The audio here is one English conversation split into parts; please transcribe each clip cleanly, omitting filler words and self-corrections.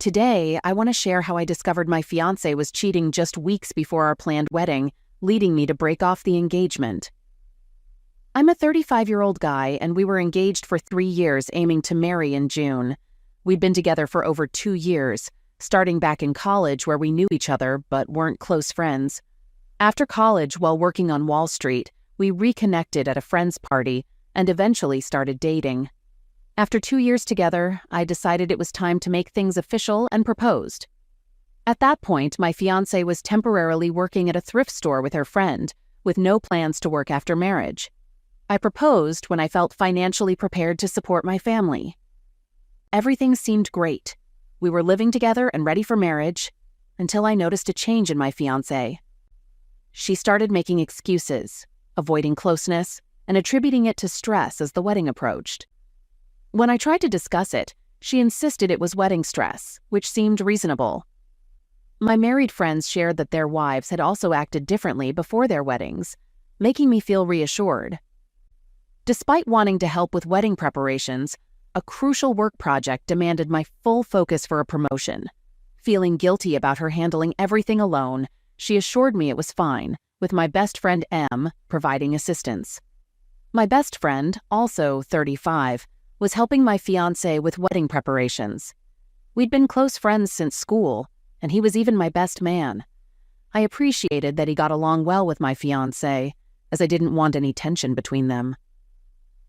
Today, I want to share how I discovered my fiancé was cheating just weeks before our planned wedding, leading me to break off the engagement. I'm a 35-year-old guy, and we were engaged for 3 years, aiming to marry in June. We'd been together for over 2 years, starting back in college where we knew each other but weren't close friends. After college, while working on Wall Street, we reconnected at a friend's party and eventually started dating. After 2 years together, I decided it was time to make things official and proposed. At that point, my fiancée was temporarily working at a thrift store with her friend, with no plans to work after marriage. I proposed when I felt financially prepared to support my family. Everything seemed great. We were living together and ready for marriage, until I noticed a change in my fiancée. She started making excuses, avoiding closeness, and attributing it to stress as the wedding approached. When I tried to discuss it, she insisted it was wedding stress, which seemed reasonable. My married friends shared that their wives had also acted differently before their weddings, making me feel reassured. Despite wanting to help with wedding preparations, a crucial work project demanded my full focus for a promotion. Feeling guilty about her handling everything alone, she assured me it was fine, with my best friend M providing assistance. My best friend, also 35, was helping my fiancé with wedding preparations. We'd been close friends since school, and he was even my best man. I appreciated that he got along well with my fiancé, as I didn't want any tension between them.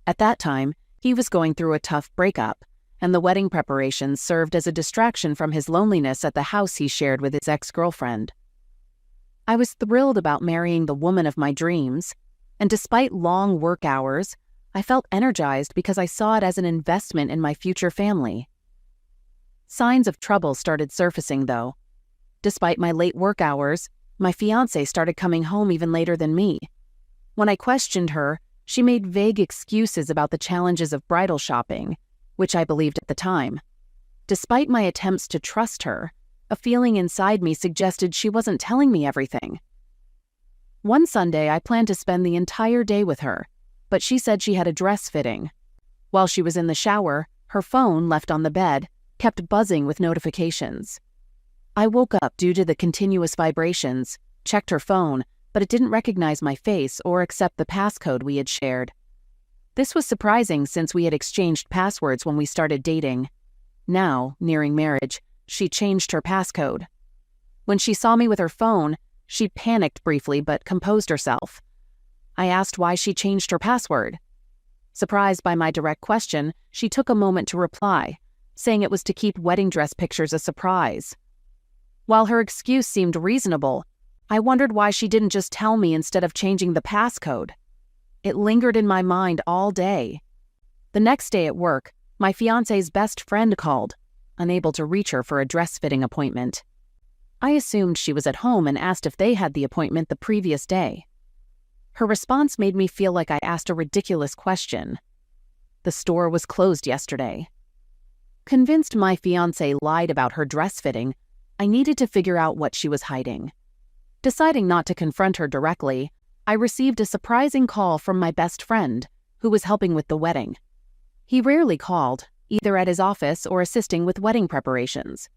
At that time, he was going through a tough breakup, and the wedding preparations served as a distraction from his loneliness at the house he shared with his ex-girlfriend. I was thrilled about marrying the woman of my dreams, and despite long work hours, I felt energized because I saw it as an investment in my future family. Signs of trouble started surfacing, though. Despite my late work hours, my fiancé started coming home even later than me. When I questioned her, she made vague excuses about the challenges of bridal shopping, which I believed at the time. Despite my attempts to trust her, a feeling inside me suggested she wasn't telling me everything. One Sunday, I planned to spend the entire day with her, but she said she had a dress fitting. While she was in the shower, her phone, left on the bed, kept buzzing with notifications. I woke up due to the continuous vibrations, checked her phone, but it didn't recognize my face or accept the passcode we had shared. This was surprising since we had exchanged passwords when we started dating. Now, nearing marriage, she changed her passcode. When she saw me with her phone, she panicked briefly but composed herself. I asked why she changed her password. Surprised by my direct question, she took a moment to reply, saying it was to keep wedding dress pictures a surprise. While her excuse seemed reasonable, I wondered why she didn't just tell me instead of changing the passcode. It lingered in my mind all day. The next day at work, my fiancé's best friend called, unable to reach her for a dress-fitting appointment. I assumed she was at home and asked if they had the appointment the previous day. Her response made me feel like I asked a ridiculous question. The store was closed yesterday. Convinced my fiancé lied about her dress fitting, I needed to figure out what she was hiding. Deciding not to confront her directly, I received a surprising call from my best friend, who was helping with the wedding. He rarely called, either at his office or assisting with wedding preparations.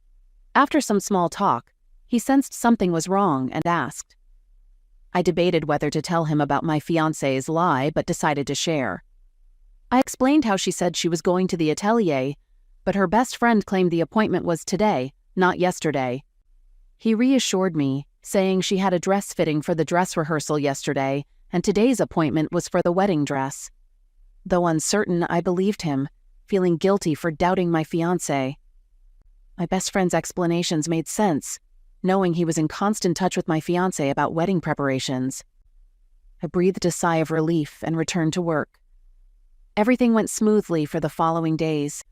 After some small talk, he sensed something was wrong and asked. I debated whether to tell him about my fiancé's lie, but decided to share. I explained how she said she was going to the atelier, but her best friend claimed the appointment was today, not yesterday. He reassured me, saying she had a dress fitting for the dress rehearsal yesterday, and today's appointment was for the wedding dress. Though uncertain, I believed him, feeling guilty for doubting my fiancé. My best friend's explanations made sense, knowing he was in constant touch with my fiancé about wedding preparations. I breathed a sigh of relief and returned to work. Everything went smoothly for the following days.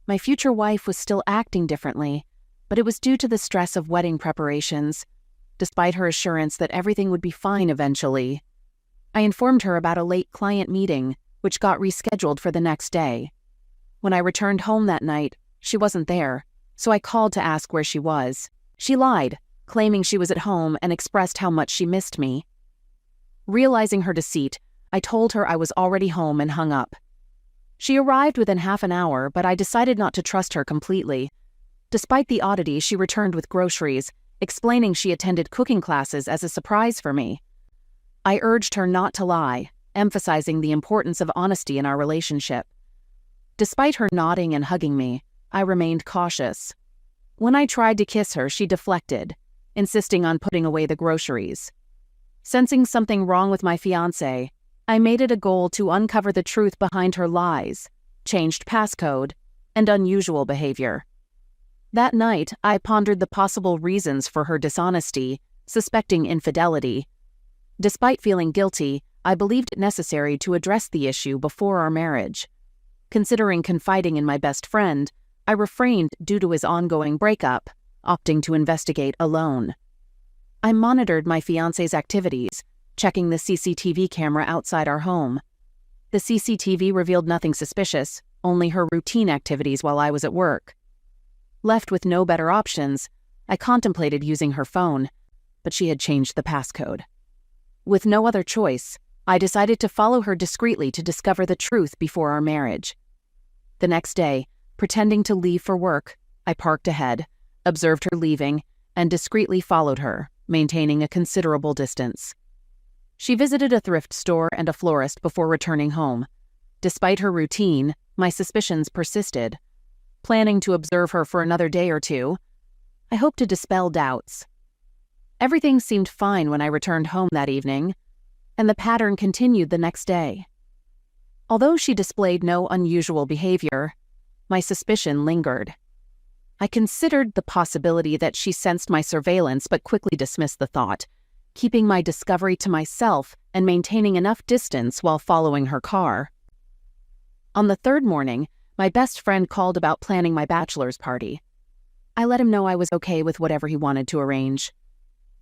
My future wife was still acting differently, but it was due to the stress of wedding preparations, despite her assurance that everything would be fine eventually. I informed her about a late client meeting, which got rescheduled for the next day. When I returned home that night, she wasn't there, so I called to ask where she was. She lied, claiming she was at home and expressed how much she missed me. Realizing her deceit, I told her I was already home and hung up. She arrived within half an hour, but I decided not to trust her completely. Despite the oddity, she returned with groceries, explaining she attended cooking classes as a surprise for me. I urged her not to lie, emphasizing the importance of honesty in our relationship. Despite her nodding and hugging me, I remained cautious. When I tried to kiss her, she deflected, insisting on putting away the groceries. Sensing something wrong with my fiancé, I made it a goal to uncover the truth behind her lies, changed passcode, and unusual behavior. That night, I pondered the possible reasons for her dishonesty, suspecting infidelity. Despite feeling guilty, I believed it necessary to address the issue before our marriage. Considering confiding in my best friend, I refrained due to his ongoing breakup, opting to investigate alone. I monitored my fiancé's activities, checking the CCTV camera outside our home. The CCTV revealed nothing suspicious, only her routine activities while I was at work. Left with no better options, I contemplated using her phone, but she had changed the passcode. With no other choice, I decided to follow her discreetly to discover the truth before our marriage. The next day, pretending to leave for work, I parked ahead, observed her leaving, and discreetly followed her, maintaining a considerable distance. She visited a thrift store and a florist before returning home. Despite her routine, my suspicions persisted. Planning to observe her for another day or two, I hoped to dispel doubts. Everything seemed fine when I returned home that evening, and the pattern continued the next day. Although she displayed no unusual behavior, my suspicion lingered. I considered the possibility that she sensed my surveillance but quickly dismissed the thought, keeping my discovery to myself and maintaining enough distance while following her car. On the third morning, my best friend called about planning my bachelor's party. I let him know I was okay with whatever he wanted to arrange.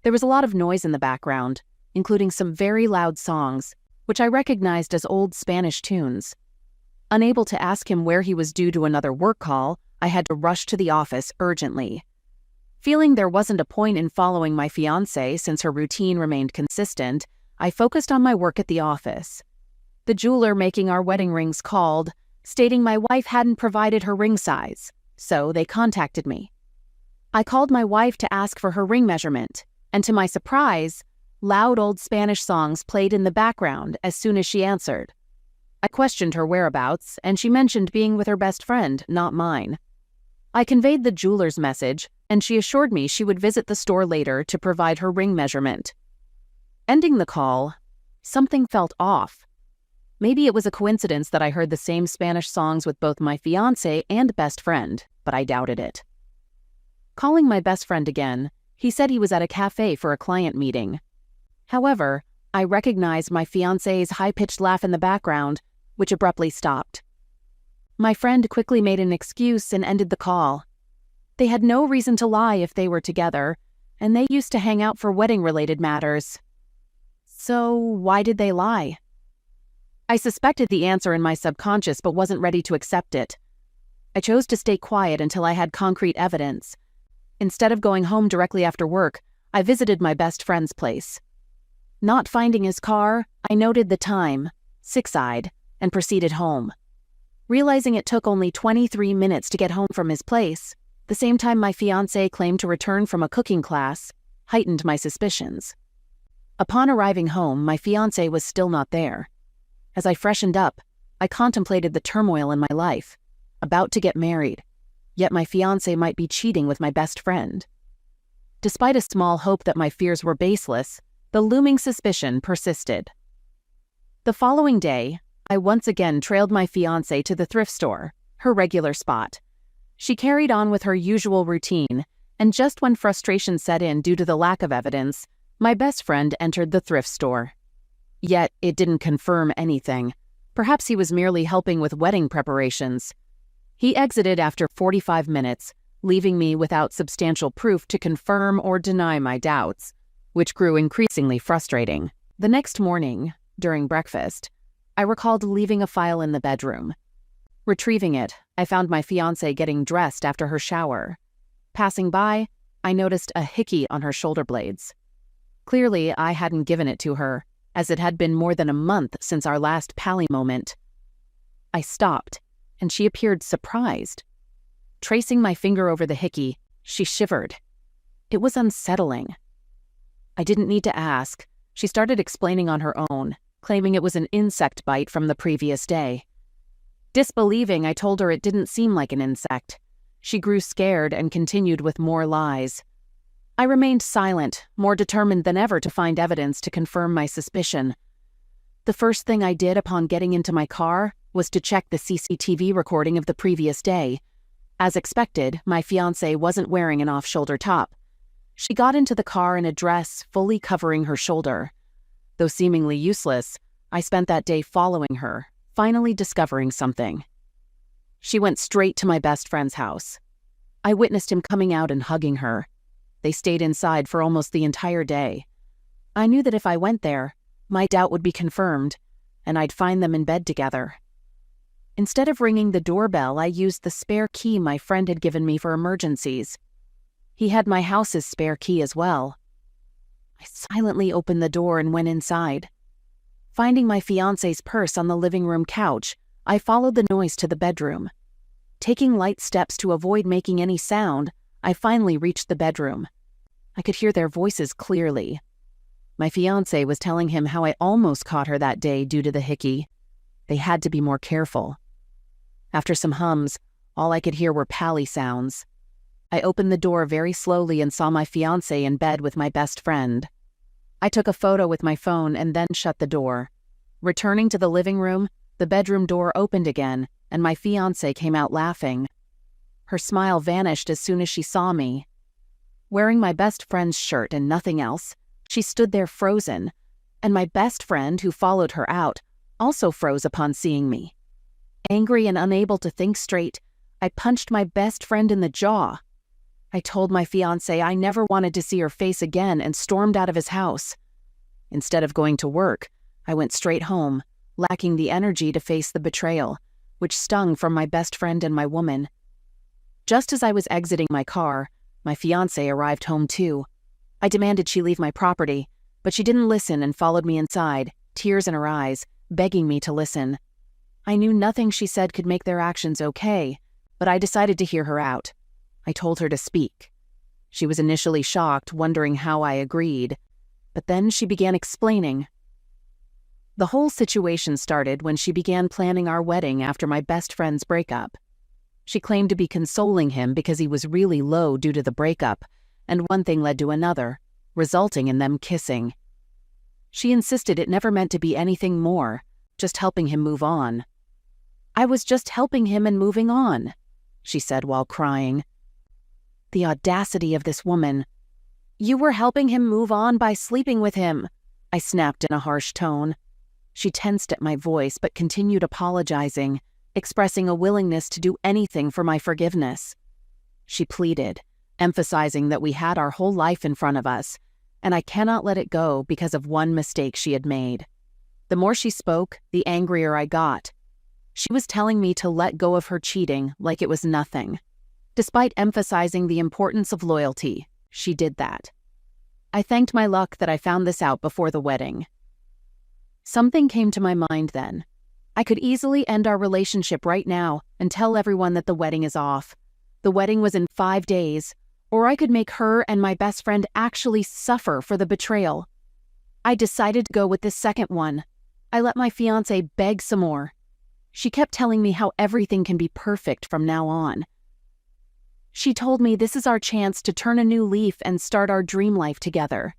There was a lot of noise in the background, including some very loud songs, which I recognized as old Spanish tunes. Unable to ask him where he was due to another work call, I had to rush to the office urgently. Feeling there wasn't a point in following my fiancée since her routine remained consistent, I focused on my work at the office. The jeweler making our wedding rings called, stating my wife hadn't provided her ring size, so they contacted me. I called my wife to ask for her ring measurement, and to my surprise, loud old Spanish songs played in the background as soon as she answered. I questioned her whereabouts, and she mentioned being with her best friend, not mine. I conveyed the jeweler's message, and she assured me she would visit the store later to provide her ring measurement. Ending the call, something felt off. Maybe it was a coincidence that I heard the same Spanish songs with both my fiancé and best friend, but I doubted it. Calling my best friend again, he said he was at a cafe for a client meeting. However, I recognized my fiancé's high-pitched laugh in the background, which abruptly stopped. My friend quickly made an excuse and ended the call. They had no reason to lie if they were together, and they used to hang out for wedding-related matters. So why did they lie? I suspected the answer in my subconscious but wasn't ready to accept it. I chose to stay quiet until I had concrete evidence. Instead of going home directly after work, I visited my best friend's place. Not finding his car, I noted the time, six-eyed, and proceeded home. Realizing it took only 23 minutes to get home from his place, the same time my fiancé claimed to return from a cooking class, heightened my suspicions. Upon arriving home, my fiancé was still not there. As I freshened up, I contemplated the turmoil in my life, about to get married, yet my fiancé might be cheating with my best friend. Despite a small hope that my fears were baseless, the looming suspicion persisted. The following day, I once again trailed my fiancé to the thrift store, her regular spot. She carried on with her usual routine, and just when frustration set in due to the lack of evidence, my best friend entered the thrift store. Yet, it didn't confirm anything. Perhaps he was merely helping with wedding preparations. He exited after 45 minutes, leaving me without substantial proof to confirm or deny my doubts, which grew increasingly frustrating. The next morning, during breakfast, I recalled leaving a file in the bedroom. Retrieving it, I found my fiancée getting dressed after her shower. Passing by, I noticed a hickey on her shoulder blades. Clearly, I hadn't given it to her, as it had been more than a month since our last pally moment. I stopped, and she appeared surprised. Tracing my finger over the hickey, she shivered. It was unsettling. I didn't need to ask. She started explaining on her own, claiming it was an insect bite from the previous day. Disbelieving, I told her it didn't seem like an insect. She grew scared and continued with more lies. I remained silent, more determined than ever to find evidence to confirm my suspicion. The first thing I did upon getting into my car was to check the CCTV recording of the previous day. As expected, my fiancée wasn't wearing an off-shoulder top. She got into the car in a dress fully covering her shoulder. Though seemingly useless, I spent that day following her, finally discovering something. She went straight to my best friend's house. I witnessed him coming out and hugging her. They stayed inside for almost the entire day. I knew that if I went there, my doubt would be confirmed, and I'd find them in bed together. Instead of ringing the doorbell, I used the spare key my friend had given me for emergencies. He had my house's spare key as well. I silently opened the door and went inside. Finding my fiancé's purse on the living room couch, I followed the noise to the bedroom. Taking light steps to avoid making any sound, I finally reached the bedroom. I could hear their voices clearly. My fiancé was telling him how I almost caught her that day due to the hickey. They had to be more careful. After some hums, all I could hear were pally sounds. I opened the door very slowly and saw my fiancé in bed with my best friend. I took a photo with my phone and then shut the door. Returning to the living room, the bedroom door opened again, and my fiancé came out laughing. Her smile vanished as soon as she saw me. Wearing my best friend's shirt and nothing else, she stood there frozen, and my best friend, who followed her out, also froze upon seeing me. Angry and unable to think straight, I punched my best friend in the jaw. I told my fiancé I never wanted to see her face again and stormed out of his house. Instead of going to work, I went straight home, lacking the energy to face the betrayal, which stung from my best friend and my woman. Just as I was exiting my car, my fiancé arrived home too. I demanded she leave my property, but she didn't listen and followed me inside, tears in her eyes, begging me to listen. I knew nothing she said could make their actions okay, but I decided to hear her out. I told her to speak. She was initially shocked, wondering how I agreed, but then she began explaining. The whole situation started when she began planning our wedding after my best friend's breakup. She claimed to be consoling him because he was really low due to the breakup, and one thing led to another, resulting in them kissing. She insisted it never meant to be anything more, just helping him move on. I was just helping him and moving on, she said while crying. The audacity of this woman. You were helping him move on by sleeping with him, I snapped in a harsh tone. She tensed at my voice but continued apologizing, expressing a willingness to do anything for my forgiveness. She pleaded, emphasizing that we had our whole life in front of us, and I cannot let it go because of one mistake she had made. The more she spoke, the angrier I got. She was telling me to let go of her cheating like it was nothing. Despite emphasizing the importance of loyalty, she did that. I thanked my luck that I found this out before the wedding. Something came to my mind then. I could easily end our relationship right now and tell everyone that the wedding is off. The wedding was in 5 days, or I could make her and my best friend actually suffer for the betrayal. I decided to go with this second one. I let my fiancé beg some more. She kept telling me how everything can be perfect from now on. She told me this is our chance to turn a new leaf and start our dream life together.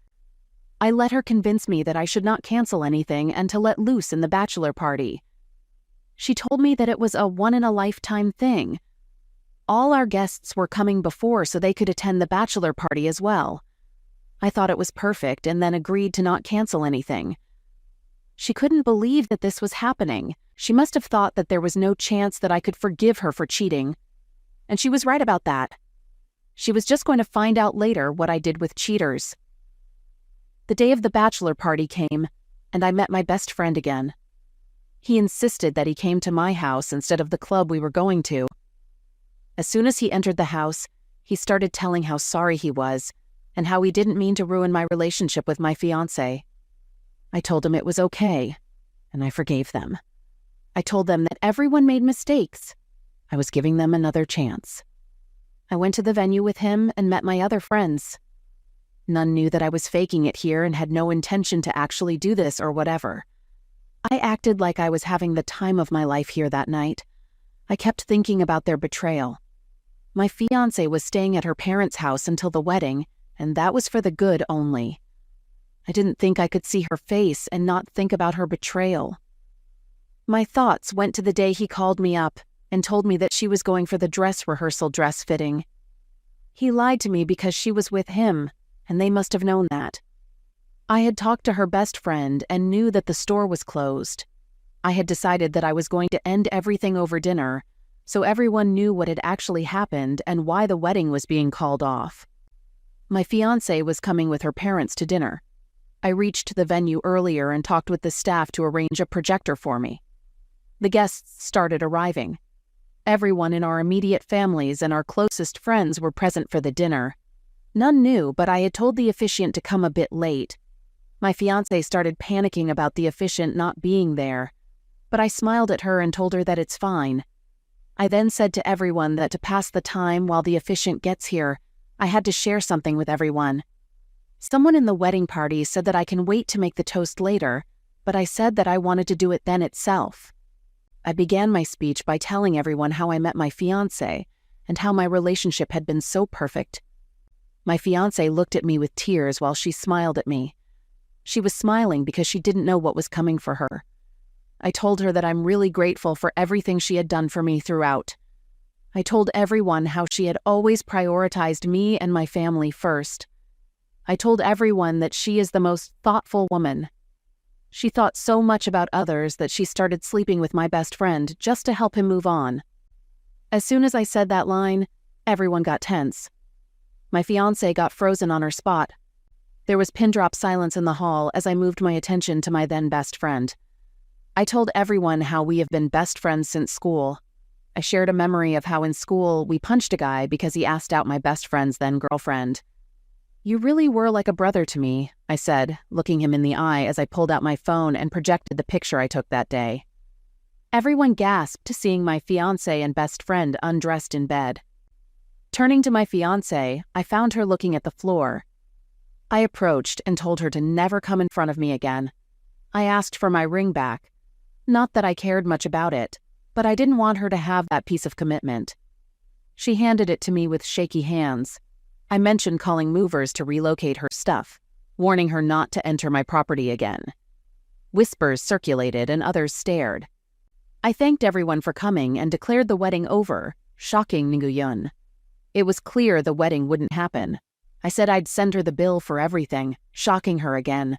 I let her convince me that I should not cancel anything and to let loose in the bachelor party. She told me that it was a one-in-a-lifetime thing. All our guests were coming before so they could attend the bachelor party as well. I thought it was perfect and then agreed to not cancel anything. She couldn't believe that this was happening. She must have thought that there was no chance that I could forgive her for cheating. And she was right about that. She was just going to find out later what I did with cheaters. The day of the bachelor party came, and I met my best friend again. He insisted that he came to my house instead of the club we were going to. As soon as he entered the house, he started telling how sorry he was and how he didn't mean to ruin my relationship with my fiancé. I told him it was okay, and I forgave them. I told them that everyone made mistakes. I was giving them another chance. I went to the venue with him and met my other friends. None knew that I was faking it here and had no intention to actually do this or whatever. I acted like I was having the time of my life here that night. I kept thinking about their betrayal. My fiancée was staying at her parents' house until the wedding, and that was for the good only. I didn't think I could see her face and not think about her betrayal. My thoughts went to the day he called me up and told me that she was going for the dress rehearsal dress fitting. He lied to me because she was with him, and they must have known that. I had talked to her best friend and knew that the store was closed. I had decided that I was going to end everything over dinner, so everyone knew what had actually happened and why the wedding was being called off. My fiancée was coming with her parents to dinner. I reached the venue earlier and talked with the staff to arrange a projector for me. The guests started arriving. Everyone in our immediate families and our closest friends were present for the dinner. None knew, but I had told the officiant to come a bit late. My fiancée started panicking about the officiant not being there, but I smiled at her and told her that it's fine. I then said to everyone that to pass the time while the officiant gets here, I had to share something with everyone. Someone in the wedding party said that I can wait to make the toast later, but I said that I wanted to do it then itself. I began my speech by telling everyone how I met my fiancé and how my relationship had been so perfect. My fiancé looked at me with tears while she smiled at me. She was smiling because she didn't know what was coming for her. I told her that I'm really grateful for everything she had done for me throughout. I told everyone how she had always prioritized me and my family first. I told everyone that she is the most thoughtful woman. She thought so much about others that she started sleeping with my best friend just to help him move on. As soon as I said that line, everyone got tense. My fiancé got frozen on her spot. There was pin-drop silence in the hall as I moved my attention to my then best friend. I told everyone how we have been best friends since school. I shared a memory of how in school we punched a guy because he asked out my best friend's then girlfriend. "You really were like a brother to me," I said, looking him in the eye as I pulled out my phone and projected the picture I took that day. Everyone gasped, seeing my fiancé and best friend undressed in bed. Turning to my fiancé, I found her looking at the floor. I approached and told her to never come in front of me again. I asked for my ring back. Not that I cared much about it, but I didn't want her to have that piece of commitment. She handed it to me with shaky hands. I mentioned calling movers to relocate her stuff, warning her not to enter my property again. Whispers circulated and others stared. I thanked everyone for coming and declared the wedding over, shocking Nguyen. It was clear the wedding wouldn't happen. I said I'd send her the bill for everything, shocking her again.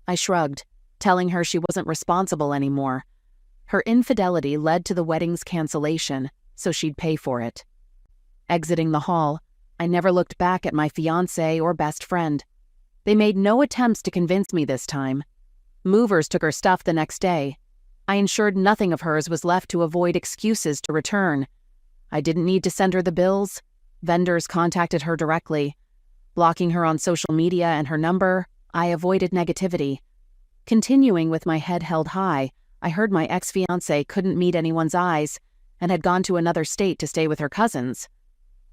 I shrugged, telling her she wasn't responsible anymore. Her infidelity led to the wedding's cancellation, so she'd pay for it. Exiting the hall, I never looked back at my fiancé or best friend. They made no attempts to convince me this time. Movers took her stuff the next day. I ensured nothing of hers was left to avoid excuses to return. I didn't need to send her the bills. Vendors contacted her directly. Blocking her on social media and her number, I avoided negativity. Continuing with my head held high, I heard my ex-fiancé couldn't meet anyone's eyes and had gone to another state to stay with her cousins.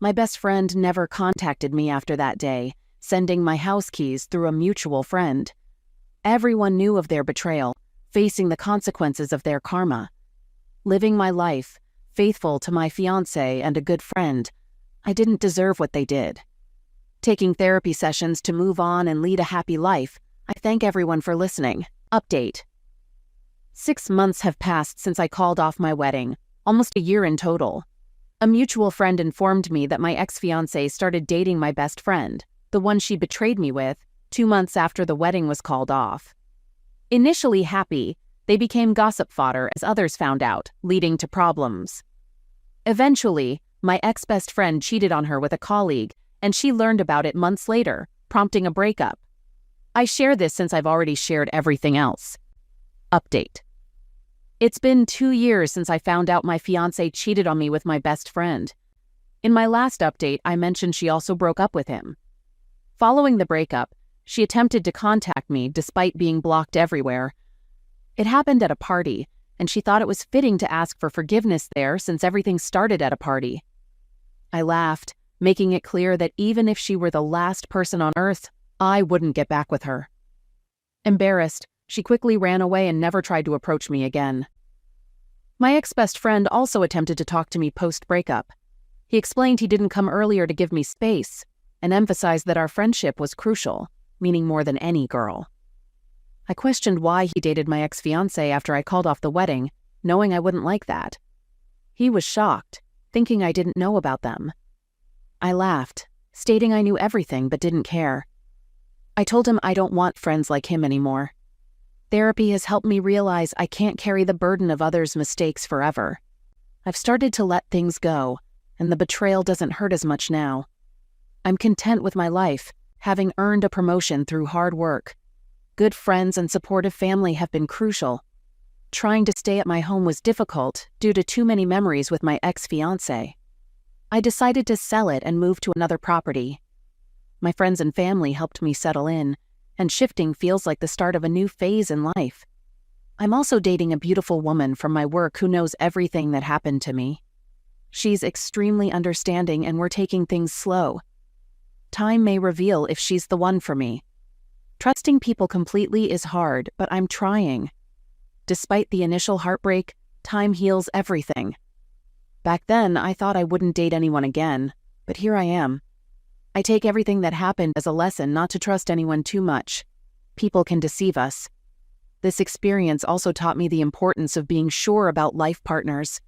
My best friend never contacted me after that day, sending my house keys through a mutual friend. Everyone knew of their betrayal, facing the consequences of their karma. Living my life, faithful to my fiancé and a good friend, I didn't deserve what they did. Taking therapy sessions to move on and lead a happy life, I thank everyone for listening. Update. 6 months have passed since I called off my wedding, almost a year in total. A mutual friend informed me that my ex-fiancé started dating my best friend, the one she betrayed me with, 2 months after the wedding was called off. Initially happy, they became gossip fodder as others found out, leading to problems. Eventually, my ex-best friend cheated on her with a colleague, and she learned about it months later, prompting a breakup. I share this since I've already shared everything else. Update. It's been 2 years since I found out my fiancé cheated on me with my best friend. In my last update, I mentioned she also broke up with him. Following the breakup, she attempted to contact me despite being blocked everywhere. It happened at a party, and she thought it was fitting to ask for forgiveness there since everything started at a party. I laughed, making it clear that even if she were the last person on earth, I wouldn't get back with her. Embarrassed, she quickly ran away and never tried to approach me again. My ex-best friend also attempted to talk to me post-breakup. He explained he didn't come earlier to give me space and emphasized that our friendship was crucial, meaning more than any girl. I questioned why he dated my ex-fiancé after I called off the wedding, knowing I wouldn't like that. He was shocked, thinking I didn't know about them. I laughed, stating I knew everything but didn't care. I told him I don't want friends like him anymore. Therapy has helped me realize I can't carry the burden of others' mistakes forever. I've started to let things go, and the betrayal doesn't hurt as much now. I'm content with my life, having earned a promotion through hard work. Good friends and supportive family have been crucial. Trying to stay at my home was difficult due to too many memories with my ex-fiancé. I decided to sell it and move to another property. My friends and family helped me settle in, and shifting feels like the start of a new phase in life. I'm also dating a beautiful woman from my work who knows everything that happened to me. She's extremely understanding and we're taking things slow. Time may reveal if she's the one for me. Trusting people completely is hard, but I'm trying. Despite the initial heartbreak, time heals everything. Back then, I thought I wouldn't date anyone again, but here I am. I take everything that happened as a lesson not to trust anyone too much. People can deceive us. This experience also taught me the importance of being sure about life partners.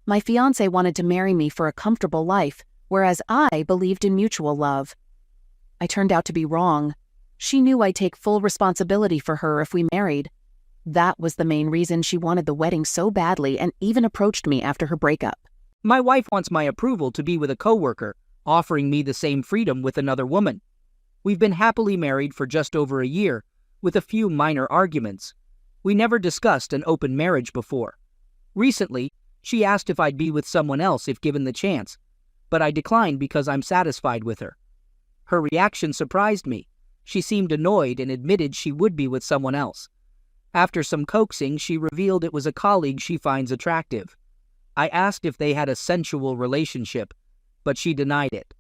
My fiancé wanted to marry me for a comfortable life, whereas I believed in mutual love. I turned out to be wrong. She knew I'd take full responsibility for her if we married. That was the main reason she wanted the wedding so badly and even approached me after her breakup. My wife wants my approval to be with a coworker, offering me the same freedom with another woman. We've been happily married for just over a year, with a few minor arguments. We never discussed an open marriage before. Recently, she asked if I'd be with someone else if given the chance, but I declined because I'm satisfied with her. Her reaction surprised me. She seemed annoyed and admitted she would be with someone else. After some coaxing, she revealed it was a colleague she finds attractive. I asked if they had a sensual relationship, but she denied it.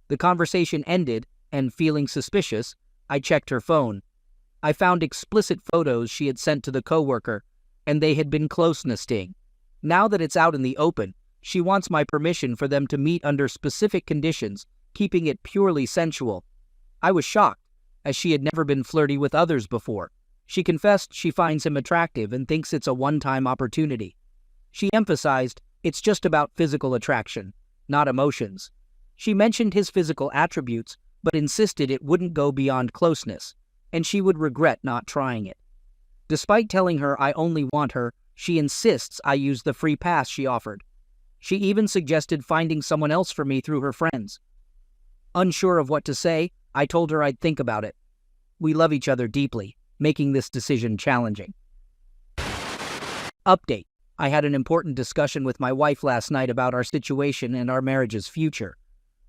The conversation ended, and feeling suspicious, I checked her phone. I found explicit photos she had sent to the coworker, and they had been closeness-ing. Now that it's out in the open, she wants my permission for them to meet under specific conditions, keeping it purely sensual. I was shocked, as she had never been flirty with others before. She confessed she finds him attractive and thinks it's a one-time opportunity. She emphasized it's just about physical attraction, not emotions. She mentioned his physical attributes, but insisted it wouldn't go beyond closeness, and she would regret not trying it. Despite telling her I only want her, she insists I use the free pass she offered. She even suggested finding someone else for me through her friends. Unsure of what to say, I told her I'd think about it. We love each other deeply, making this decision challenging. Update. I had an important discussion with my wife last night about our situation and our marriage's future.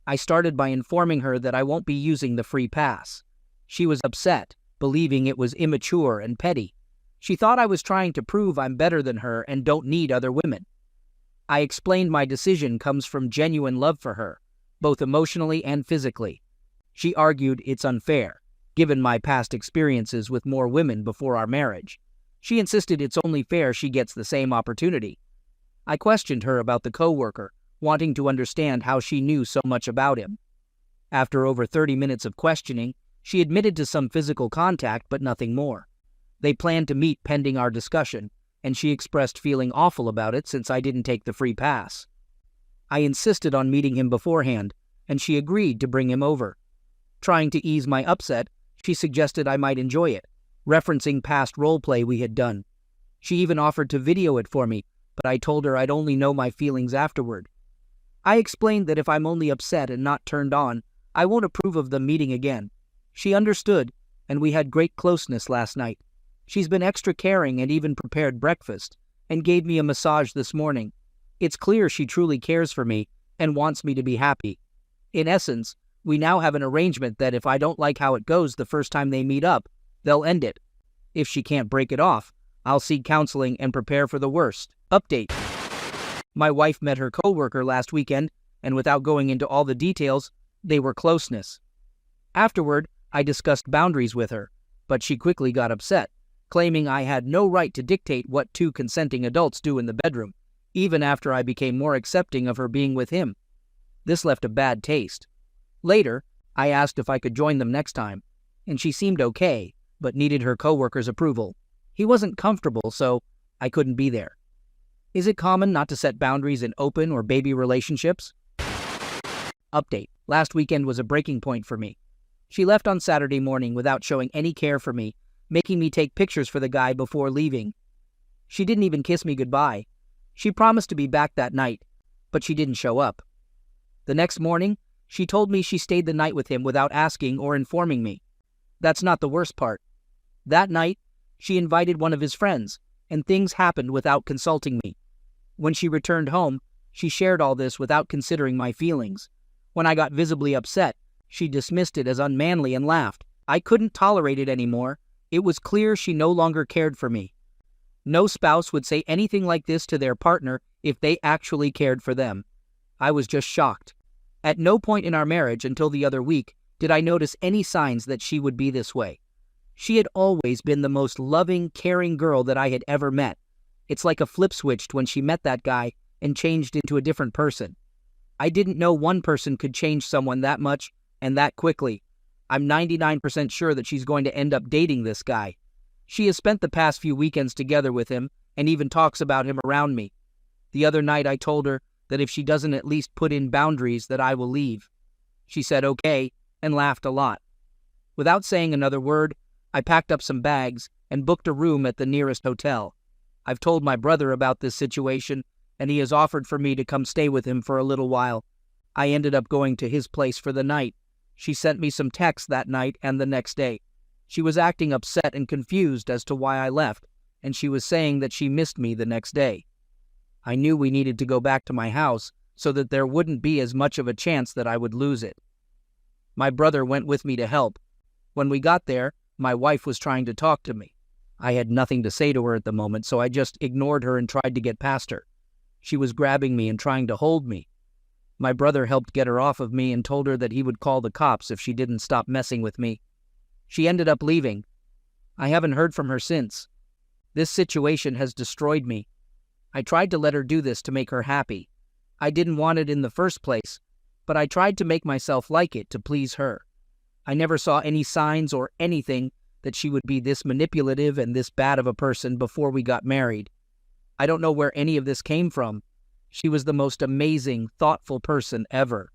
I started by informing her that I won't be using the free pass. She was upset, believing it was immature and petty. She thought I was trying to prove I'm better than her and don't need other women. I explained my decision comes from genuine love for her, both emotionally and physically. She argued it's unfair, given my past experiences with more women before our marriage. She insisted it's only fair she gets the same opportunity. I questioned her about the coworker, wanting to understand how she knew so much about him. After over 30 minutes of questioning, she admitted to some physical contact but nothing more. They planned to meet pending our discussion, and she expressed feeling awful about it since I didn't take the free pass. I insisted on meeting him beforehand, and she agreed to bring him over. Trying to ease my upset, she suggested I might enjoy it, referencing past role-play we had done. She even offered to video it for me, but I told her I'd only know my feelings afterward. I explained that if I'm only upset and not turned on, I won't approve of them meeting again. She understood, and we had great closeness last night. She's been extra caring and even prepared breakfast, and gave me a massage this morning. It's clear she truly cares for me and wants me to be happy. In essence, we now have an arrangement that if I don't like how it goes the first time they meet up, they'll end it. If she can't break it off, I'll seek counseling and prepare for the worst. Update. My wife met her coworker last weekend, and without going into all the details, they were closeness. Afterward, I discussed boundaries with her, but she quickly got upset, claiming I had no right to dictate what two consenting adults do in the bedroom, even after I became more accepting of her being with him. This left a bad taste. Later, I asked if I could join them next time, and she seemed okay, but needed her coworker's approval. He wasn't comfortable, so I couldn't be there. Is it common not to set boundaries in open or baby relationships? Update. Last weekend was a breaking point for me. She left on Saturday morning without showing any care for me, making me take pictures for the guy before leaving. She didn't even kiss me goodbye. She promised to be back that night, but she didn't show up. The next morning, she told me she stayed the night with him without asking or informing me. That's not the worst part. That night, she invited one of his friends, and things happened without consulting me. When she returned home, she shared all this without considering my feelings. When I got visibly upset, she dismissed it as unmanly and laughed. I couldn't tolerate it anymore. It was clear she no longer cared for me. No spouse would say anything like this to their partner if they actually cared for them. I was just shocked. At no point in our marriage until the other week did I notice any signs that she would be this way. She had always been the most loving, caring girl that I had ever met. It's like a flip switched when she met that guy and changed into a different person. I didn't know one person could change someone that much and that quickly. I'm 99% sure that she's going to end up dating this guy. She has spent the past few weekends together with him and even talks about him around me. The other night I told her that if she doesn't at least put in boundaries that I will leave. She said okay and laughed a lot. Without saying another word, I packed up some bags and booked a room at the nearest hotel. I've told my brother about this situation, and he has offered for me to come stay with him for a little while. I ended up going to his place for the night. She sent me some texts that night and the next day. She was acting upset and confused as to why I left, and she was saying that she missed me the next day. I knew we needed to go back to my house so that there wouldn't be as much of a chance that I would lose it. My brother went with me to help. When we got there, my wife was trying to talk to me. I had nothing to say to her at the moment, so I just ignored her and tried to get past her. She was grabbing me and trying to hold me. My brother helped get her off of me and told her that he would call the cops if she didn't stop messing with me. She ended up leaving. I haven't heard from her since. This situation has destroyed me. I tried to let her do this to make her happy. I didn't want it in the first place, but I tried to make myself like it to please her. I never saw any signs or anything that she would be this manipulative and this bad of a person before we got married. I don't know where any of this came from. She was the most amazing, thoughtful person ever.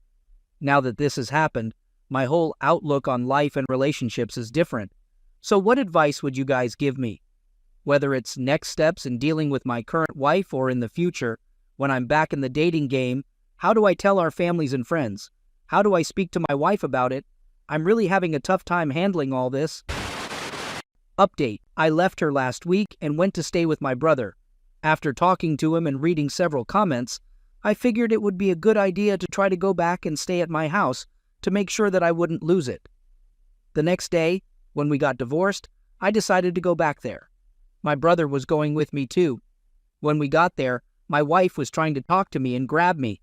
Now that this has happened, my whole outlook on life and relationships is different. So what advice would you guys give me? Whether it's next steps in dealing with my current wife or in the future, when I'm back in the dating game, how do I tell our families and friends? How do I speak to my wife about it? I'm really having a tough time handling all this. Update. I left her last week and went to stay with my brother. After talking to him and reading several comments, I figured it would be a good idea to try to go back and stay at my house to make sure that I wouldn't lose it. The next day, when we got divorced, I decided to go back there. My brother was going with me too. When we got there, my wife was trying to talk to me and grab me.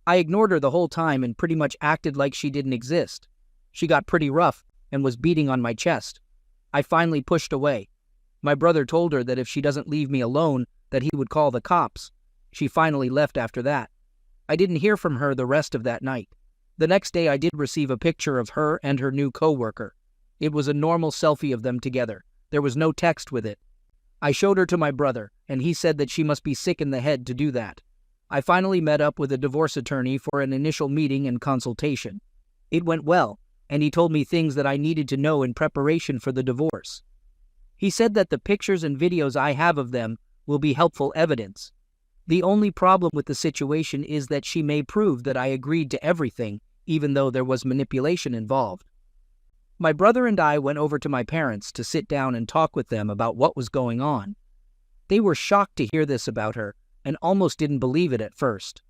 I ignored her the whole time and pretty much acted like she didn't exist. She got pretty rough and was beating on my chest. I finally pushed away. My brother told her that if she doesn't leave me alone, that he would call the cops. She finally left after that. I didn't hear from her the rest of that night. The next day I did receive a picture of her and her new coworker. It was a normal selfie of them together. There was no text with it. I showed her to my brother, and he said that she must be sick in the head to do that. I finally met up with a divorce attorney for an initial meeting and consultation. It went well, and he told me things that I needed to know in preparation for the divorce. He said that the pictures and videos I have of them will be helpful evidence. The only problem with the situation is that she may prove that I agreed to everything, even though there was manipulation involved. My brother and I went over to my parents to sit down and talk with them about what was going on. They were shocked to hear this about her and almost didn't believe it at first.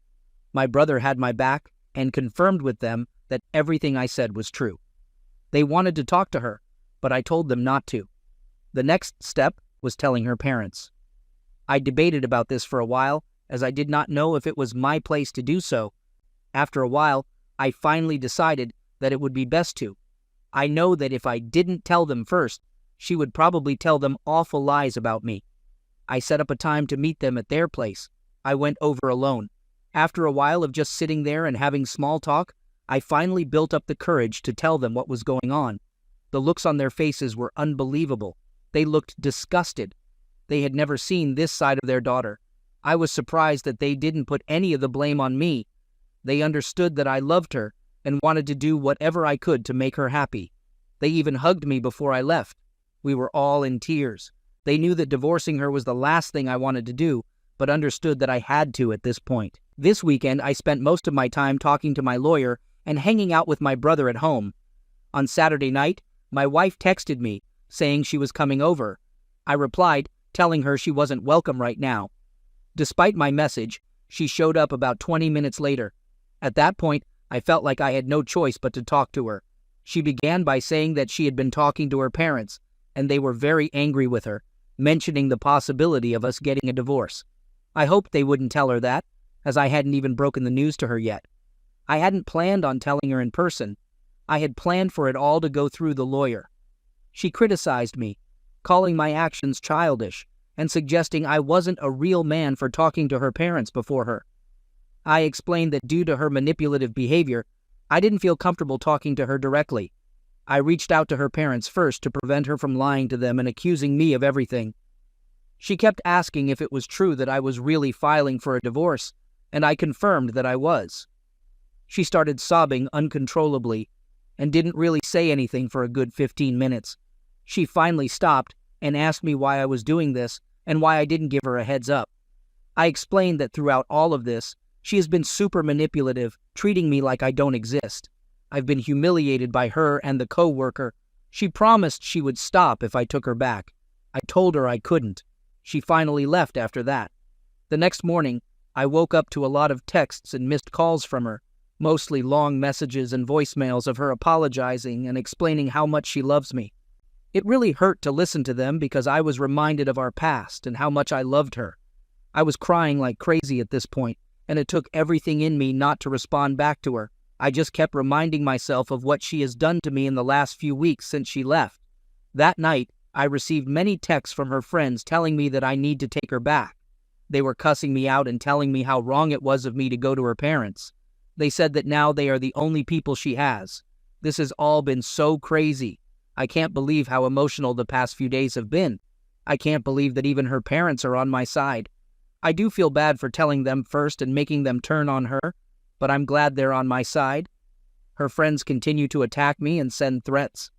My brother had my back and confirmed with them that everything I said was true. They wanted to talk to her, but I told them not to. The next step was telling her parents. I debated about this for a while, as I did not know if it was my place to do so. After a while, I finally decided that it would be best to. I know that if I didn't tell them first, she would probably tell them awful lies about me. I set up a time to meet them at their place. I went over alone. After a while of just sitting there and having small talk, I finally built up the courage to tell them what was going on. The looks on their faces were unbelievable. They looked disgusted. They had never seen this side of their daughter. I was surprised that they didn't put any of the blame on me. They understood that I loved her and wanted to do whatever I could to make her happy. They even hugged me before I left. We were all in tears. They knew that divorcing her was the last thing I wanted to do, but understood that I had to at this point. This weekend, I spent most of my time talking to my lawyer and hanging out with my brother at home. On Saturday night, my wife texted me, saying she was coming over. I replied, telling her she wasn't welcome right now. Despite my message, she showed up about 20 minutes later. At that point, I felt like I had no choice but to talk to her. She began by saying that she had been talking to her parents, and they were very angry with her, mentioning the possibility of us getting a divorce. I hoped they wouldn't tell her that, as I hadn't even broken the news to her yet. I hadn't planned on telling her in person. I had planned for it all to go through the lawyer. She criticized me, calling my actions childish, and suggesting I wasn't a real man for talking to her parents before her. I explained that due to her manipulative behavior, I didn't feel comfortable talking to her directly. I reached out to her parents first to prevent her from lying to them and accusing me of everything. She kept asking if it was true that I was really filing for a divorce, and I confirmed that I was. She started sobbing uncontrollably and didn't really say anything for a good 15 minutes. She finally stopped and asked me why I was doing this and why I didn't give her a heads up. I explained that throughout all of this, she has been super manipulative, treating me like I don't exist. I've been humiliated by her and the co-worker. She promised she would stop if I took her back. I told her I couldn't. She finally left after that. The next morning, I woke up to a lot of texts and missed calls from her, mostly long messages and voicemails of her apologizing and explaining how much she loves me. It really hurt to listen to them because I was reminded of our past and how much I loved her. I was crying like crazy at this point, and it took everything in me not to respond back to her. I just kept reminding myself of what she has done to me in the last few weeks since she left. That night, I received many texts from her friends telling me that I need to take her back. They were cussing me out and telling me how wrong it was of me to go to her parents. They said that now they are the only people she has. This has all been so crazy. I can't believe how emotional the past few days have been. I can't believe that even her parents are on my side. I do feel bad for telling them first and making them turn on her, but I'm glad they're on my side. Her friends continue to attack me and send threats.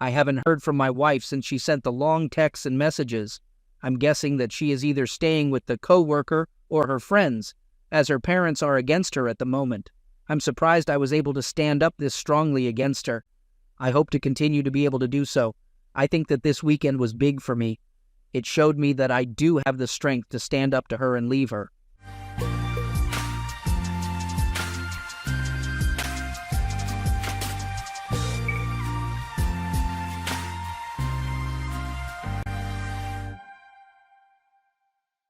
I haven't heard from my wife since she sent the long texts and messages. I'm guessing that she is either staying with the co-worker or her friends, as her parents are against her at the moment. I'm surprised I was able to stand up this strongly against her. I hope to continue to be able to do so. I think that this weekend was big for me. It showed me that I do have the strength to stand up to her and leave her.